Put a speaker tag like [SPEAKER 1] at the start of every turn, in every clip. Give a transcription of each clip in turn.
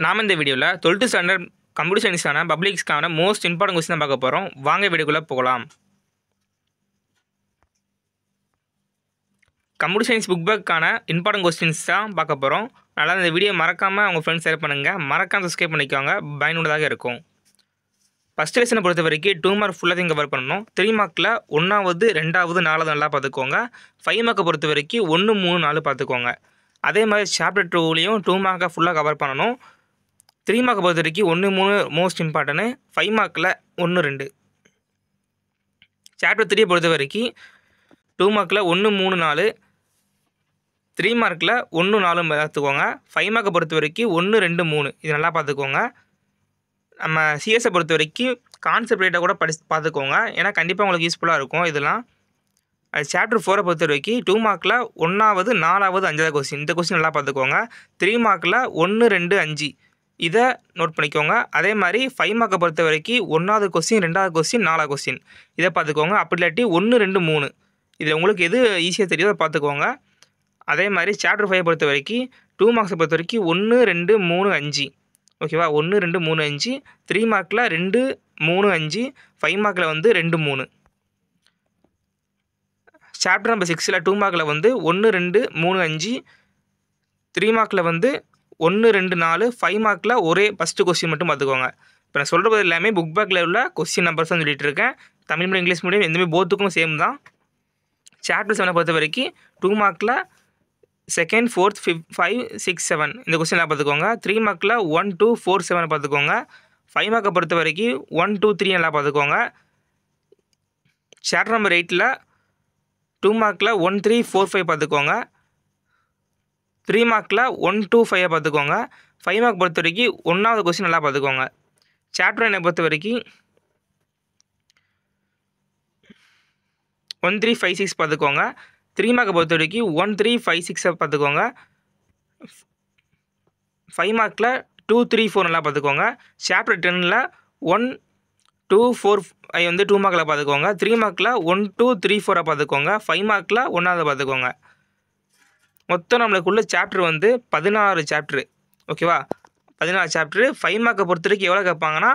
[SPEAKER 1] நாம இந்த வீடியோவில் 12th ஸ்டாண்டர்ட் கம்ப்யூட்டர் சயின்ஸான பப்ளிக்ஸ்க்கான மோஸ்ட் இம்பார்ட்டன்ட் கொஸ்டின் தான் பார்க்க போகிறோம். வாங்க வீடியோக்குள்ளே போகலாம். கம்ப்யூட்டர் சயின்ஸ் புக் பேக்கான இம்பார்ட்டன்ட் கொஸ்டின்ஸ் தான் பார்க்க போகிறோம். அதனால் இந்த வீடியோ மறக்காமல் உங்கள் ஃப்ரெண்ட்ஸ் ஷேர் பண்ணுங்கள், மறக்காமல் சப்ஸ்கிரைப் பண்ணிக்கோங்க, பயனுள்ளதாக இருக்கும். ஃபஸ்ட் லெசனை பொறுத்த வரைக்கும் 2 மார்க் ஃபுல்லாக கவர் பண்ணணும். 3 மார்க்கில் 1வது 2வது 4வது நல்லா பார்த்துக்கோங்க. 5 மார்க்கை பொறுத்த வரைக்கும் 1, 3, 4 பார்த்துக்கோங்க. அதே மாதிரி சாப்டர் 2லையும் 2 மார்க்கை ஃபுல்லாக கவர் பண்ணணும். 3 மார்க்கை பொறுத்த வரைக்கும் 1, 3 மோஸ்ட் இம்பார்ட்டன்ட், 5 மார்க்கில் 1, 2. சாப்டர் 3 பொறுத்த வரைக்கும் 2 மார்க்கில் 1, 3, 4, 3 மார்க்கில் 1, 4 பார்த்துக்கோங்க. 5 மார்க்கை பொறுத்த வரைக்கும் 1, 2, 3 இது நல்லா பார்த்துக்கோங்க. நம்ம சிஎஸ்ஸை பொறுத்த வரைக்கும் கான்செப்ட் ரேட்டை கூட பார்த்துக்கோங்க, ஏன்னா கண்டிப்பாக உங்களுக்கு யூஸ்ஃபுல்லாக இருக்கும் இதெல்லாம். அது சாப்டர் 4 பொறுத்த வரைக்கும் 2 மார்க்கில் 1வது 4வது 5வது கொஸ்டின், இந்த கொஸ்டின் நல்லா பார்த்துக்கோங்க. 3 மார்க்கில் 1, 2, 5 இதை நோட் பண்ணிக்கோங்க. அதே மாதிரி 5 மார்க்கை பொறுத்த வரைக்கும் 1வது கொஸ்டின் 2வது கொஸ்டின் 4வது கொஸ்டின் இதை பார்த்துக்கோங்க. அப்படி இல்லாட்டி 1, 2, 3 இதில் உங்களுக்கு எது ஈஸியாக தெரியுதோ அதை பார்த்துக்கோங்க. அதே மாதிரி சாப்டர் 5 பொறுத்த வரைக்கும் 2 மார்க்ஸை பொறுத்த வரைக்கும் 1, 2, 3, 5 ஓகேவா. 1, 2, 3, 5. 3 மார்க்கில் 2, 3, 5. 5 மார்க்கில் 2, 3. சாப்டர் நம்பர் 6ல் 2 மார்க்கில் 1, 2, 3, 5. 3 மார்க்கில் 1, 2, 4. 5 மார்க்கில் ஒரே ஃபஸ்ட்டு கொஸ்டின் மட்டும் பார்த்துக்கோங்க. இப்போ நான் சொல்கிறது எல்லாமே புக் பேக்கில் உள்ள கொஸ்டின் நம்பர்ஸ் தான் சொல்லிட்டு இருக்கேன். தமிழ் மீடியம் இங்கிலீஷ் மீடியம் எதுவுமே போத்துக்கும் சேம் தான். சாப்டர் 7 பொறுத்த வரைக்கும் 2 மார்க்கில் 2nd, 4th, 5, 6, 7 இந்த கொஸ்டின்லாம் பார்த்துக்கோங்க. 3 மார்க்கில் 1, 2, 4, 7 பார்த்துக்கோங்க. 5 மார்க்கை பொறுத்த வரைக்கும் 1, 2, 3 நல்லா பார்த்துக்கோங்க. சாப்டர் நம்பர் 8ல் 2 மார்க்கில் 1, 3, 4, 5 பார்த்துக்கோங்க. 3 மார்க்கில் 1, 2, 5 பார்த்துக்கோங்க. 5 மார்க் பொறுத்த வரைக்கும் 1வது கொஸ்டின் நல்லா பார்த்துக்கோங்க. சாப்டர் 9 பொறுத்த வரைக்கும் 1, 3, 5, 6 பார்த்துக்கோங்க. 3 மார்க்கை பொறுத்த வரைக்கும் 1, 3, 5, 6 பார்த்துக்கோங்க. 5 மார்க்கில் 2, 3, 4 நல்லா பார்த்துக்கோங்க. சாப்டர் 10ல் 1, 2, 4 2 மார்க்கில் பார்த்துக்கோங்க. 3 மார்க்கில் 1, 2, 3, 4 பார்த்துக்கோங்க. 5 மார்க்கில் 1வது பார்த்துக்கோங்க. மொத்தம் நம்மளுக்குள்ள சாப்டர் 16 சாப்டரு ஓகேவா. 16 சாப்டரு. 5 மார்க்கை பொறுத்த வரைக்கும் எவ்வளோ கேட்பாங்கன்னா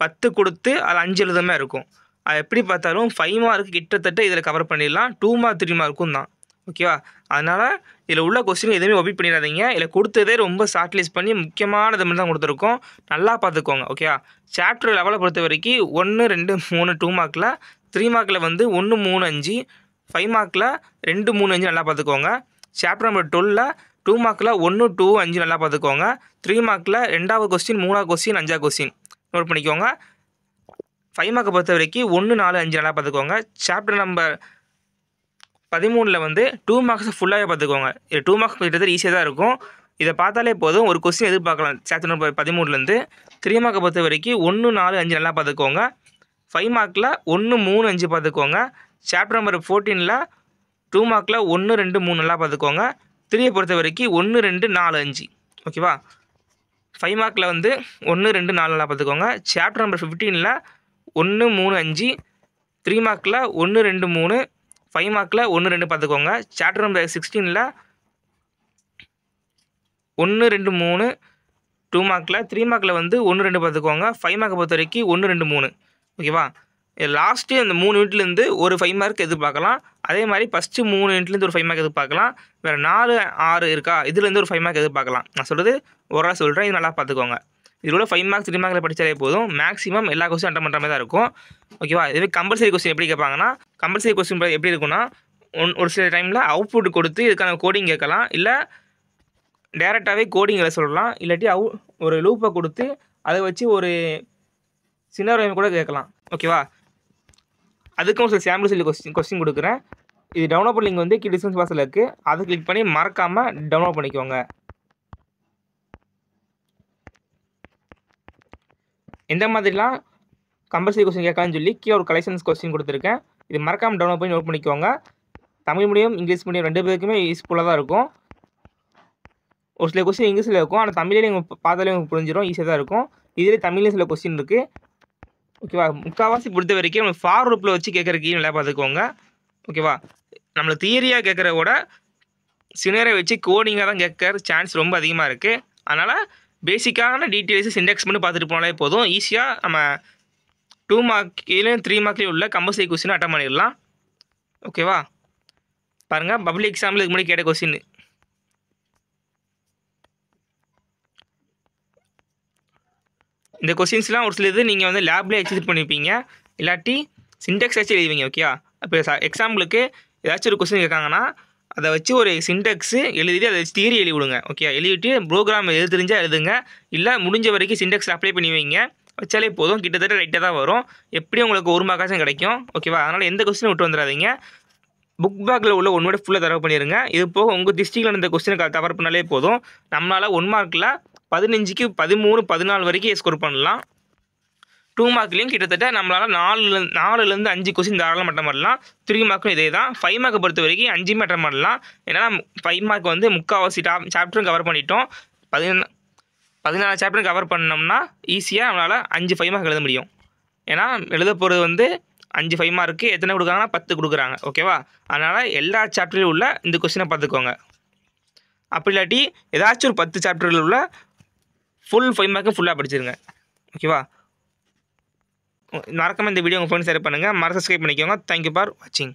[SPEAKER 1] 10 கொடுத்து அதில் 5 எழுதமே இருக்கும். அது எப்படி பார்த்தாலும் 5 மார்க்கு கிட்டத்தட்ட இதில் கவர் பண்ணிடலாம். 2 மார்க் 3 மார்க்கும் தான் ஓகேவா. அதனால் இதில் உள்ள கொஸ்டின் எதுவுமே ஒப்பி பண்ணிடாதீங்க. இதில் கொடுத்ததே ரொம்ப ஷார்ட் லிஸ்ட் பண்ணி முக்கியமானது மட்டும் தான் கொடுத்துருக்கோம், நல்லா பார்த்துக்கோங்க ஓகேவா. சாப்டர் லெவலை பொறுத்த வரைக்கும் 1, 2, 3 2 மார்க்கில், 3 மார்க்கில் 1, 3, 5. 5 மார்க்கில் 2, 3, 5 நல்லா பார்த்துக்கோங்க. சாப்டர் நம்பர் 12ல் 2 மார்க்கில் 1, 2, 5 நல்லா பார்த்துக்கோங்க. 3 மார்க்கில் 2வது கொஸ்டின் 3வது கொஸ்டின் 5வது கொஸ்டின் நோட் பண்ணிக்கோங்க. 5 மார்க்கை பொறுத்த வரைக்கும் 1, 4, 5 நல்லா பார்த்துக்கோங்க. சாப்டர் நம்பர் 13ல் 2 மார்க்ஸ் ஃபுல்லாகவே பார்த்துக்கோங்க. இது 2 மார்க்ஸ் கிட்டத்தட்ட ஈஸியாக தான் இருக்கும். இதை பார்த்தாலே போதும், ஒரு கொஸ்டின் எதிர்பார்க்கலாம். சாப்டர் நம்பர் 13லேருந்து 3 மார்க்கை பொறுத்த வரைக்கும் 1, 4, 5 நல்லா பார்த்துக்கோங்க. 5 மார்க்கில் 1, 3, 5 பார்த்துக்கோங்க. சாப்டர் நம்பர் 14ல் 2 மார்க்கில் 1, 2, 3 நல்லா பார்த்துக்கோங்க. 3 பொறுத்த வரைக்கும் 1, 2, 4, 5 ஓகேவா. 5 மார்க்கில் 1, 2, 4 நல்லா பார்த்துக்கோங்க. Chapter number 15ல் 1, 3, 5. 3 மார்க்கில் 1, 2, 3. 5 மார்க்கில் 1, 2 பார்த்துக்கோங்க. சாப்டர் நம்பர் 16ல் 1, 2, 3 2 மார்க்கில். 3 மார்க்கில் 1, 2 பார்த்துக்கோங்க. 5 மார்க்கை பொறுத்த வரைக்கும் 1, 2, 3 ஓகேவா. லாஸ்ட்டு அந்த 3 யூனிட்லேருந்து ஒரு 5 மார்க் எதிர்பார்க்கலாம். அதே மாதிரி ஃபஸ்ட்டு 3 யூனிட்லேருந்து ஒரு 5 மார்க் எதிர்பார்க்கலாம். வேறு 4, 6 இருக்கா, இதுலேருந்து ஒரு 5 மார்க் எதிர்பார்க்கலாம். நான் சொல்கிறது ஓவராக சொல்கிறேன், இது நல்லா பார்த்துக்கோங்க. இதோட 5 மார்க்ஸ் 3 மார்க்கில் படித்தாலே போதும், மேக்ஸிமம் எல்லா கொஸ்டின் அட்டன் பண்ணுற மாதிரி தான் இருக்கும் ஓகேவா. இதுவே கம்பல்சரி கொஸ்டின் எப்படி கேட்பாங்கன்னா, கம்பல்சரி கொஸ்டின் எப்படி இருக்குன்னா, ஒரு சில டைமில் அவுட்புட் கொடுத்து இதுக்கான கோடிங் கேட்கலாம், இல்லை டேரெக்டாகவே கோடிங்கில் சொல்லலாம், இல்லாட்டி ஒரு லூப்பை கொடுத்து அதை வச்சு ஒரு சினாரியோ கூட கேட்கலாம் ஓகேவா. அதுக்கும் ஒரு சில சாம்பிள் சொல்லி கொஸ்டின் கொடுக்குறேன். இது டவுன்லோட் பண்ணி லிங்க் கீழே டிஸ்கிரிப்ஷன் பாக்ஸில் இருக்குது, அதை கிளிக் பண்ணி மறக்காமல் டவுன்லோட் பண்ணிக்கோங்க. எந்த மாதிரிலாம் கம்பல்சரி கொஸ்டின் கேட்கலான்னு சொல்லி கீழே ஒரு கலெக்ஷன்ஸ் கொஸ்டின் கொடுத்துருக்கேன். இது மறக்காமல் டவுன்லோட் பண்ணி நோட் பண்ணிக்கோங்க. தமிழ் மீடியம் இங்கிலீஷ் மீடியம் 2 பேருக்குமே யூஸ்ஃபுல்லாக தான் இருக்கும். ஒரு சில கொஸ்டின் இங்கிலீஷில் இருக்கும், ஆனால் தமிழ்லேயே நீங்கள் பார்த்தாலே உங்களுக்கு புரிஞ்சிடும், ஈஸியாக தான் இருக்கும். இதிலே தமிழ்லேயும் சில கொஸ்டின் இருக்குது ஓகேவா. முக்கால்வாசி பொறுத்த வரைக்கும் நம்ம ஃபார் லூப்பில் வச்சு கேட்குறக்கு நல்லா பார்த்துக்கோங்க ஓகேவா. நம்மளை தியரியாக கேட்குறத விட சினரை வச்சு கோடிங்காக தான் கேட்குற சான்ஸ் ரொம்ப அதிகமாக இருக்குது. அதனால் பேசிக்கான டீட்டெயில்ஸு சின்டெக்ஸ் மட்டும் பார்த்துட்டு போனாலே போதும். ஈஸியாக நம்ம 2 மார்க்லேயும் 3 மார்க்லேயும் உள்ள கம்பல்சரி கொஸ்டின் அட்டன் பண்ணிடலாம். ஓகேவா? பாருங்கள், பப்ளிக் எக்ஸாமில் இதுக்கு முன்னாடி கேட்ட கொஸ்டின். இந்த கொஸ்டின்ஸ்லாம் ஒரு சில இது நீங்கள் வந்து லேப்லேயே எக்ஸிக்யூட் பண்ணியிருப்பீங்க, இல்லாட்டி சின்டெக்ஸ் வச்சு எழுதுவீங்க. ஓகே, இப்போ எக்ஸாம்பிளுக்கு ஏதாச்சும் ஒரு கொஸ்டின் கேட்காங்கன்னா அதை வச்சு ஒரு சின்டெக்ஸு எழுதிட்டு அதை வச்சு தியரி எழுதி விடுங்க. ஓகே, எழுதிட்டு ப்ரோக்ராம் எழுத தெரிஞ்சால் எழுதுங்க, இல்லை முடிஞ்ச வரைக்கும் சின்டெக்ஸில் அப்ளை பண்ணி வைங்க. வச்சாலே போதும், கிட்டத்தட்ட ரைட்டாக தான் வரும். எப்படியும் உங்களுக்கு 1 மார்க்காச்சும் கிடைக்கும். ஓகேவா? அதனால் எந்த கொஸ்டினும் விட்டு வந்துடாதீங்க. புக் பேக்கில் உள்ள 1 வேர்டு ஃபுல்லாக தரவு பண்ணிடுங்க. இது போக உங்கள் டிஸ்ட்ரிக்டில் இந்த கொஸ்டினை கவர் பண்ணாலே போதும். நம்மளால் 1 மார்க்கில் 15க்கு 13, 14 வரைக்கும் ஸ்கோர் பண்ணலாம். 2 மார்க்லேயும் கிட்டத்தட்ட நம்மளால் 4லேருந்து 5 கொஸ்டின் தாராளமாக அட்டன் பண்ணலாம். 3 மார்க்கும் இதே தான். 5 மார்க்கை பொறுத்த வரைக்கும் 5மே அட்டன் பண்ணலாம். ஏன்னா 5 மார்க் வந்து முக்கால்வாசி சாப்டரும் கவர் பண்ணிட்டோம். 14 சாப்டரும் கவர் பண்ணோம்னா ஈஸியாக நம்மளால் 5 5 மார்க் எழுத முடியும். ஏன்னா எழுத போகிறது வந்து 5 5 மார்க்கு எத்தனை கொடுக்குறாங்கன்னா 10 கொடுக்குறாங்க. ஓகேவா? அதனால் எல்லா சாப்டர்லையும் உள்ள இந்த கொஸ்டினை பார்த்துக்கோங்க. அப்படி இல்லாட்டி ஏதாச்சும் ஒரு 10 சாப்டரில் உள்ள ஃபுல் 5 மார்க்கும் ஃபுல்லாக படிச்சிருங்க. ஓகேவா? மறக்காம இந்த வீடியோ உங்கள் ஃப்ரெண்ட்ஸ் ஷேர் பண்ணுங்கள். சப்ஸ்கிரைப் பண்ணிக்கோங்க. தேங்க்யூ ஃபார் வாட்சிங்.